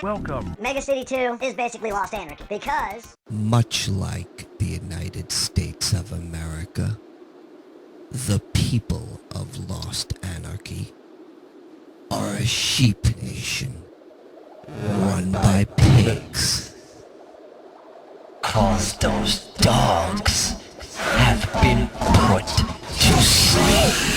Welcome. Mega City 2 is basically Lost Anarchy because... Much like the United States of America, the people of Lost Anarchy are a sheep nation run by pigs. 'Cause those dogs have been put to sleep.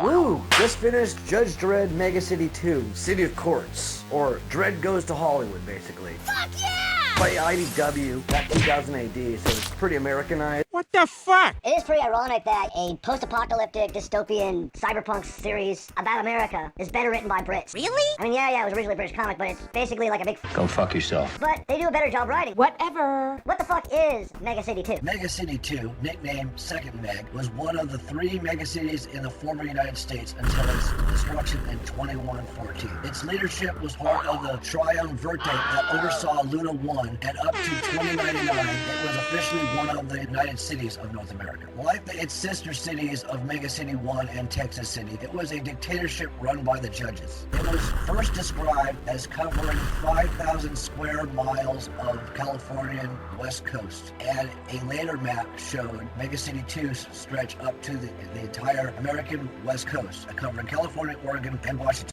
Woo! Just finished Judge Dredd Mega City 2, City of Courts. Or Dredd Goes to Hollywood, basically. Fuck yeah! By IDW, back 2000 AD, so it's pretty Americanized. What the fuck? It is pretty ironic that a post-apocalyptic dystopian cyberpunk series about America is better written by Brits. Really? I mean, yeah, it was originally a British comic, but it's basically like a big... Go fuck yourself. But they do a better job writing. Whatever. What the fuck is Mega City 2? Mega City 2, nicknamed Second Meg, was one of the 3 megacities in the former United States until its destruction in 2114. Its leadership was part of the triumvirate that oversaw Luna 1, and up to 2099, it was officially one of the United Cities of North America. Like its sister cities of Mega City 1 and Texas City, it was a dictatorship run by the judges. It was first described as covering 5,000 square miles of Californian West Coast, and a later map showed Mega City 2 stretch up to the entire American West Coast, covering California, Oregon, and Washington.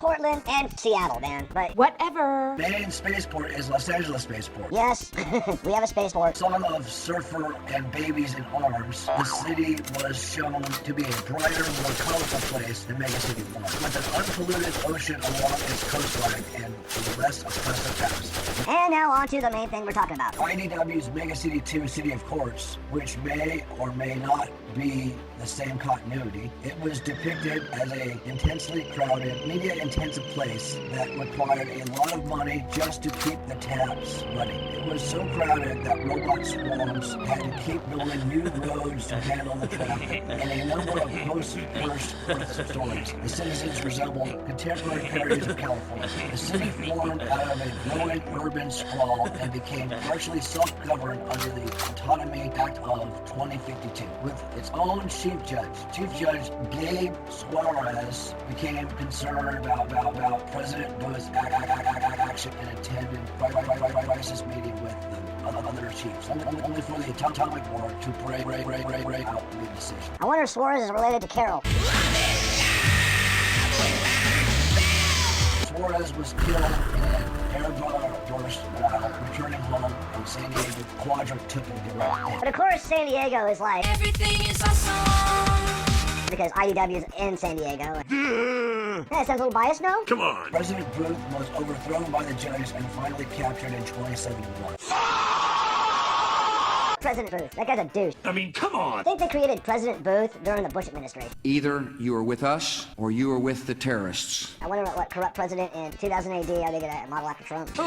Portland and Seattle, man. But whatever. Main spaceport is Los Angeles Spaceport. Yes, we have a spaceport. Son of surfer and babies in arms, the city was shown to be a brighter, more colorful place than Mega City 1, with an unpolluted ocean along its coastline and less oppressive paths. And now on to the main thing we're talking about. IDW's Mega City 2 City of Courts, which may or may not be the same continuity, it was depicted as a intensely crowded, media-intensive place that required a lot of money just to keep the taps running. It was so crowded that robot swarms had to keep building new roads to handle the traffic, and a number of post-Earth stories. The citizens resembled contemporary parodies of California. The city formed out of a growing urban sprawl and became partially self-governed under the Autonomy Act of 2052. With its own chief judge. Chief Judge Gabe Suarez became concerned about President Bush's action and attended crisis meeting with the other chiefs, only for the atomic war to break out mid-decision. I wonder if Suarez is related to Carol. Suarez was killed in an airburst while returning home from San Diego. Quadrant took him direct. But of course, San Diego is like... Everything is awesome. Because IDW is in San Diego. That sounds a little biased, no? Come on. President Booth was overthrown by the judges and finally captured in 2071. President Booth. That guy's a douche. I mean, come on. I think they created President Booth during the Bush administration. Either you are with us or you are with the terrorists. I wonder what corrupt president in 2000 AD are they gonna model after Trump? Who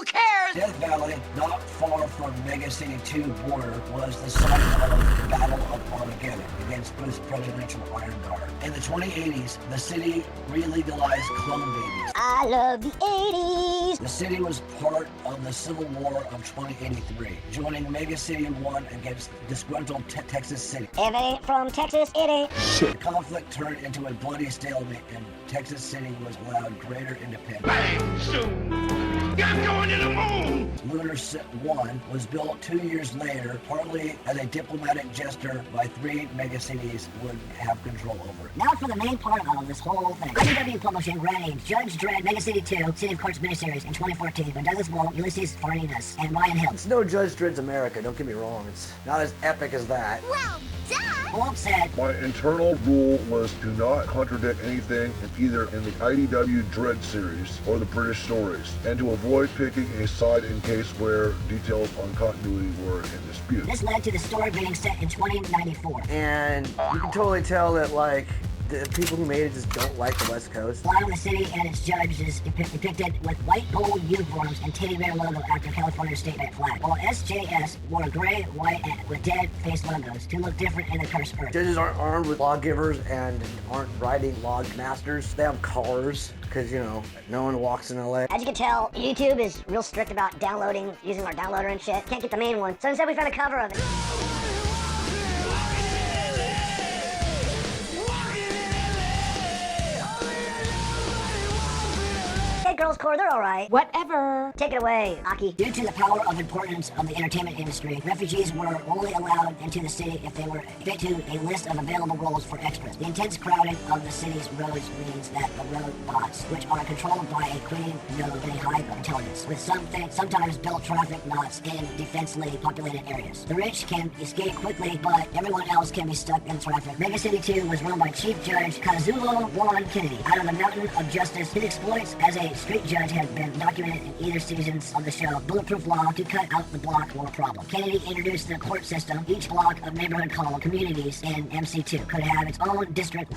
cares? Death Valley, not far from Mega City 2 border, was the site of the Battle of Armageddon against Booth's presidential Iron Guard. In the 2080s, the city re-legalized clone babies. I love the 80s! The city was part of the Civil War of 2083, joining Mega City 1 against disgruntled Texas City. If it ain't from Texas, it ain't. The conflict turned into a bloody stalemate, and Texas City was allowed greater independence. Bang! Soon! I'm going to the moon! Lunar 1 was built 2 years later, partly as a diplomatic gesture by 3 megacities would have control over it. Now for the main part of this whole thing. IDW Publishing ran a Judge Dredd Mega City 2 City of Courts miniseries in 2014 with Douglas Wolk, Ulises Farinas, and Ryan Hill. It's no Judge Dredd's America, don't get me wrong. It's not as epic as that. Well done! Wolk said, My internal rule was to not contradict anything either in the IDW Dredd series or the British stories, and to avoid picking a side in case where details on continuity were in dispute. This led to the story being set in 2094. And you can totally tell that, like, the people who made it just don't like the West Coast. Flying the city and its judges depicted with white gold uniforms and teddy bear logo after California's state flag, while SJS wore gray, white, and with dead face logos to look different in the cursed earth. Judges aren't armed with lawgivers and aren't riding log masters. They have cars, because, you know, no one walks in LA. As you can tell, YouTube is real strict about downloading, using our downloader and shit. Can't get the main one, so instead we found a cover of it. girls' core, they're alright. Whatever. Take it away, Aki. Due to the power of importance of the entertainment industry, refugees were only allowed into the city if they were fit to a list of available roles for extras. The intense crowding of the city's roads means that the road bots, which are controlled by a queen node and a high intelligence, with sometimes built traffic knots in defensively populated areas. The rich can escape quickly, but everyone else can be stuck in traffic. Mega City 2 was run by Chief Judge Kazulo Juan Kennedy. Out of the Mountain of Justice, his exploits as a street judge have been documented in either seasons of the show Bulletproof Law to cut out the block or problem. Kennedy introduced the court system. Each block of neighborhood called communities in MC2 could have its own distinct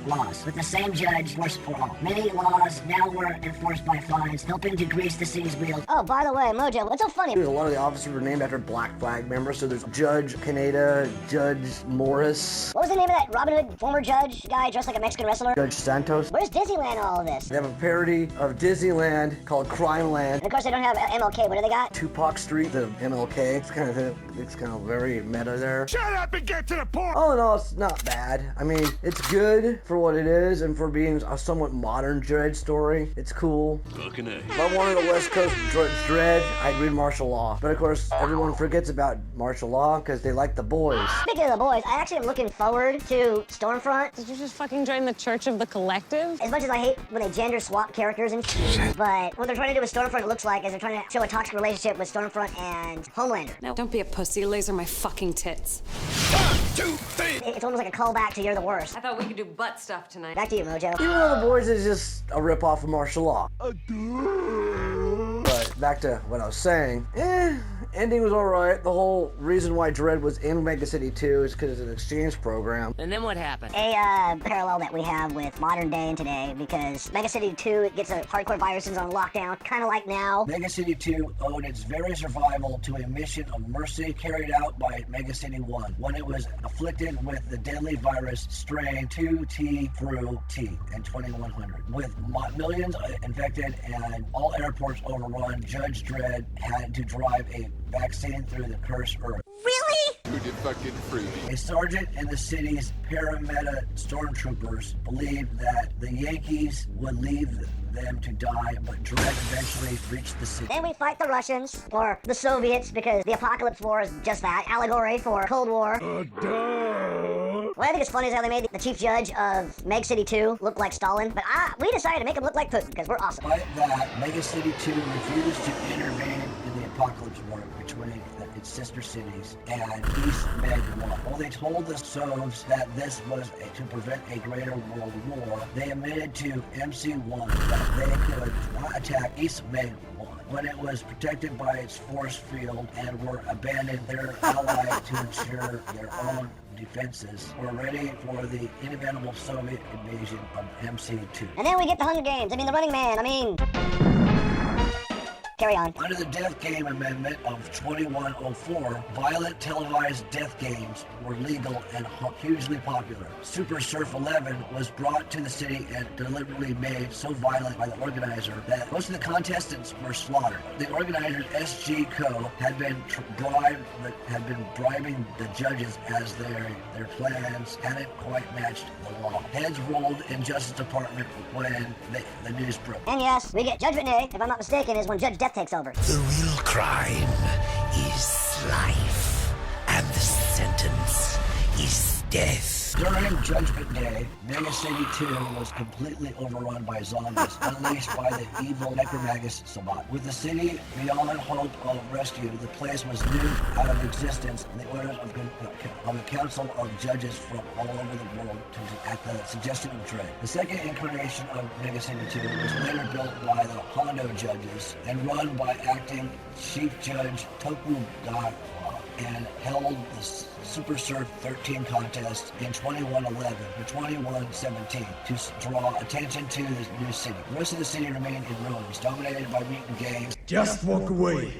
laws, with the same judge forced for all. Many laws now were enforced by fines, helping to grease the city's wheels. Oh, by the way, Mojo, what's so funny? A lot of the officers were named after Black Flag members, so there's Judge Kaneda, Judge Morris, What was the name of that Robin Hood former judge guy dressed like a Mexican wrestler? Judge Santos. Where's Disneyland in all of this? They have a parody of Disneyland called Crime Land. And of course they don't have MLK. What do they got? Tupac Street, the MLK. It's kind of very meta there. Shut up and get to the point! All in all, it's not bad. I mean, it's good for what it is and for being a somewhat modern Dredd story. It's cool. If I wanted a West Coast Dredd, I'd read martial law. But of course, everyone forgets about martial law because they like the boys. Speaking of the boys, I actually am looking forward to Stormfront. Did you just fucking join the Church of the Collective? As much as I hate when they gender swap characters and shit, but what they're trying to do with Stormfront, it looks like, is they're trying to show a toxic relationship with Stormfront and Homelander. No, don't be a pussy. Laser my fucking tits. It's almost like a callback to You're the Worst. I thought we could do butt stuff tonight. Back to you, Mojo. Even though the boys is just a ripoff of martial law. But back to what I was saying. Ending was alright. The whole reason why Dredd was in Mega City 2 is because it's an exchange program. And then what happened? A parallel that we have with modern day and today, because Mega City 2, it gets a hardcore viruses on lockdown, kind of like now. Mega City 2 owed its very survival to a mission of mercy carried out by Mega City 1 when it was afflicted with the deadly virus strain 2T through T in 2100. With millions infected and all airports overrun, Judge Dredd had to drive a vaccine through the cursed earth. Really? You fucking freebie. A sergeant in the city's parameta stormtroopers believed that the Yankees would leave them to die, but Dredd eventually reached the city. Then we fight the Russians, or the Soviets, because the Apocalypse War is just that, allegory for Cold War. What I think is funny is how they made the chief judge of Meg City 2 look like Stalin, but we decided to make him look like Putin, because we're awesome. Despite that, Mega City 2 refused to intervene in the Apocalypse War between its sister cities and East Meg 1. While they told the Sovs that this was to prevent a greater world war, they admitted to MC1 that they could not attack East Meg 1 when it was protected by its force field and were abandoned their allies to ensure their own defenses were ready for the inevitable Soviet invasion of MC2. And then we get the Hunger Games, the Running Man, Carry on. Under the Death Game Amendment of 2104, violent televised death games were legal and hugely popular. Super Surf 11 was brought to the city and deliberately made so violent by the organizer that most of the contestants were slaughtered. The organizers, SG Co., had been bribing the judges as their plans hadn't quite matched the law. Heads rolled in Justice Department when the news broke. And yes, we get Judgment Day, if I'm not mistaken, is when Judge Death takes over. The real crime is life, and the sentence is death. During Judgment Day, Mega City 2 was completely overrun by zombies unleashed by the evil Necromagus Sabat. With the city beyond hope of rescue, the place was nuked out of existence and the orders of a council of judges from all over the world at the suggestion of Dredd. The second incarnation of Mega City 2 was later built by the Hondo judges and run by acting Chief Judge Tokugawa and held the Super Surf 13 contest in 2111 or 2117 to draw attention to the new city. The rest of the city remained in ruins, dominated by mutant gangs. Just walk away,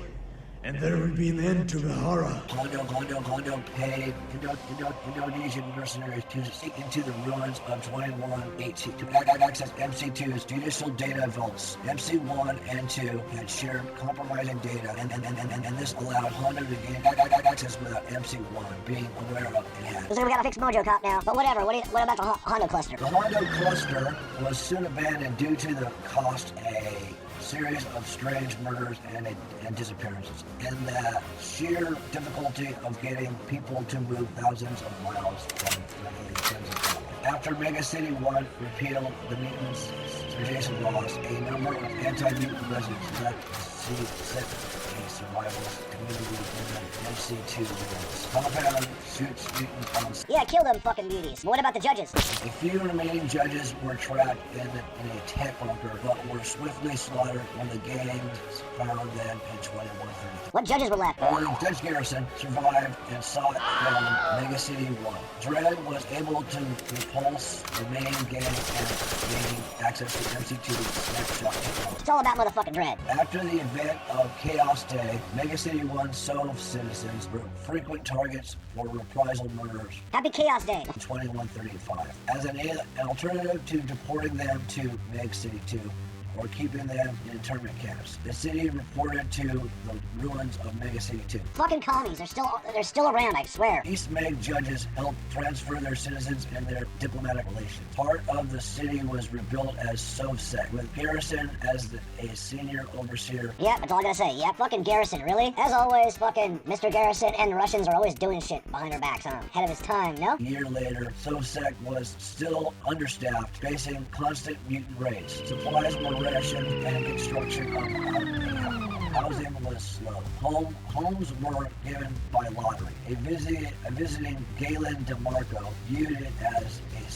and there will be an end to the horror. Hondo paid Indonesian mercenaries to seek into the ruins of 2118 to access MC2's judicial data vaults. MC1 and 2 had shared compromising data, and this allowed Hondo to gain access without MC1 being aware of it had. Looks like we gotta fix Mojo Cop now, but whatever, what about the Hondo cluster? The Hondo cluster was soon abandoned due to the cost. A series of strange murders and disappearances, and the sheer difficulty of getting people to move thousands of miles from Kansas. After Mega City 1 repealed the maintenance Jason laws, a number of anti-mutant residents left to set a survivalist community in the MC2 ruins. Compound shoots mutant on... Yeah, kill them fucking beauties. What about the judges? A few remaining judges were trapped in a tech bunker, but were swiftly slaughtered when the gangs found them in 2130. What judges were left? Only Judge Garrison survived and sought from Mega City 1. Dredd was able to repulse the main gang and gain access to MC2 snapshot technology. It's all about motherfucking Dredd. After the event of Chaos Day, Mega City 1 Sov citizens were frequent targets for reprisal murders. Happy Chaos Day. 2135. As an alternative to deporting them to Meg City 2, or keeping them in internment camps. The city reported to the ruins of Mega City 2. Fucking commies, they're still around, I swear. East Meg judges helped transfer their citizens and their diplomatic relations. Part of the city was rebuilt as Sovsec, with Garrison as a senior overseer. Yeah, that's all I gotta say. Yeah, fucking Garrison, really? As always, fucking Mr. Garrison and the Russians are always doing shit behind our backs, huh? Ahead of his time, no? A year later, Sovsec was still understaffed, facing constant mutant raids. Supplies were rationed and construction of housing was slow. Homes were given by lottery. A visiting Galen DeMarco viewed it as a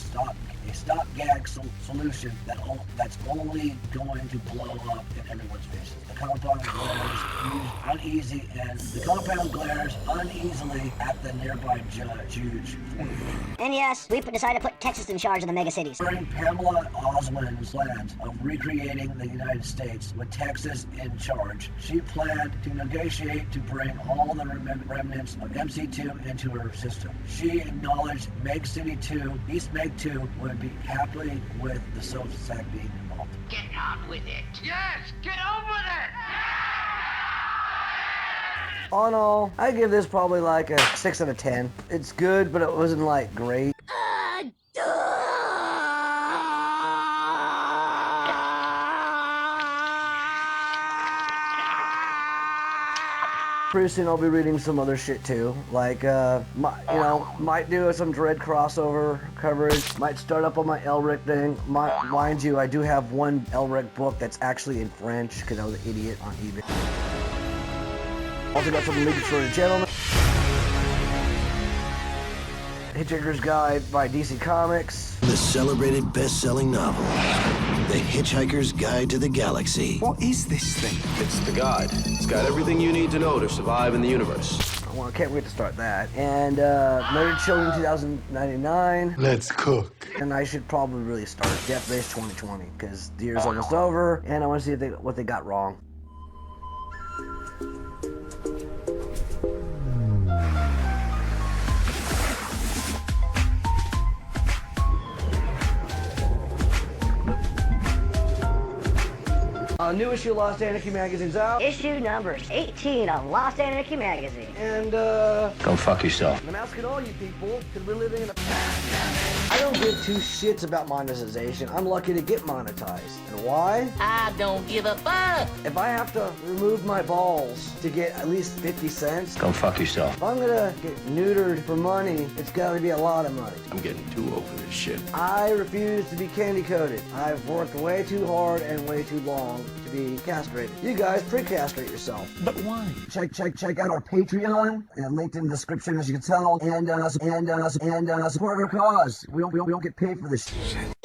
stopgap solution that's only going to blow up in everyone's faces. The compound glares uneasily at the nearby Juge. And yes, we decided to put Texas in charge of the mega cities. During Pamela Oswald's plans of recreating the United States with Texas in charge, she planned to negotiate to bring all the remnants of MC2 into her system. She acknowledged Meg City 2, East Meg 2, would be happy with the Sovsec being involved. Get on with it. Yes, get on with it. All in all, I give this probably like a 6 out of 10. It's good, but it wasn't like great. Pretty soon I'll be reading some other shit too, like might do some Dredd crossover coverage, might start up on my Elric thing. Mind you, I do have one Elric book that's actually in French because I was an idiot on eBay. Also got some League for the Gentleman, Hitchhiker's Guide by DC Comics, the celebrated best-selling novel, The Hitchhiker's Guide to the Galaxy. What is this thing? It's the guide. It's got everything you need to know to survive in the universe. Well, I can't wait to start that. And Murdered Children 2099. Let's cook. And I should probably really start Death Race 2020 because the year's almost over, and I want to see what they got wrong. New issue of Lost Anarchy magazine's out. Issue number 18 of Lost Anarchy magazine. And, Go fuck yourself. I'm asking all you people, because we're living in a... I don't give two shits about monetization. I'm lucky to get monetized. And why? I don't give a fuck. If I have to remove my balls to get at least 50 cents... Go fuck yourself. If I'm gonna get neutered for money, it's gotta be a lot of money. I'm getting too old for this shit. I refuse to be candy-coated. I've worked way too hard and way too long to be castrated. You guys pre-castrate yourself. But why? Check out our Patreon, and linked in the description as you can tell, and support our cause. We don't get paid for this shit.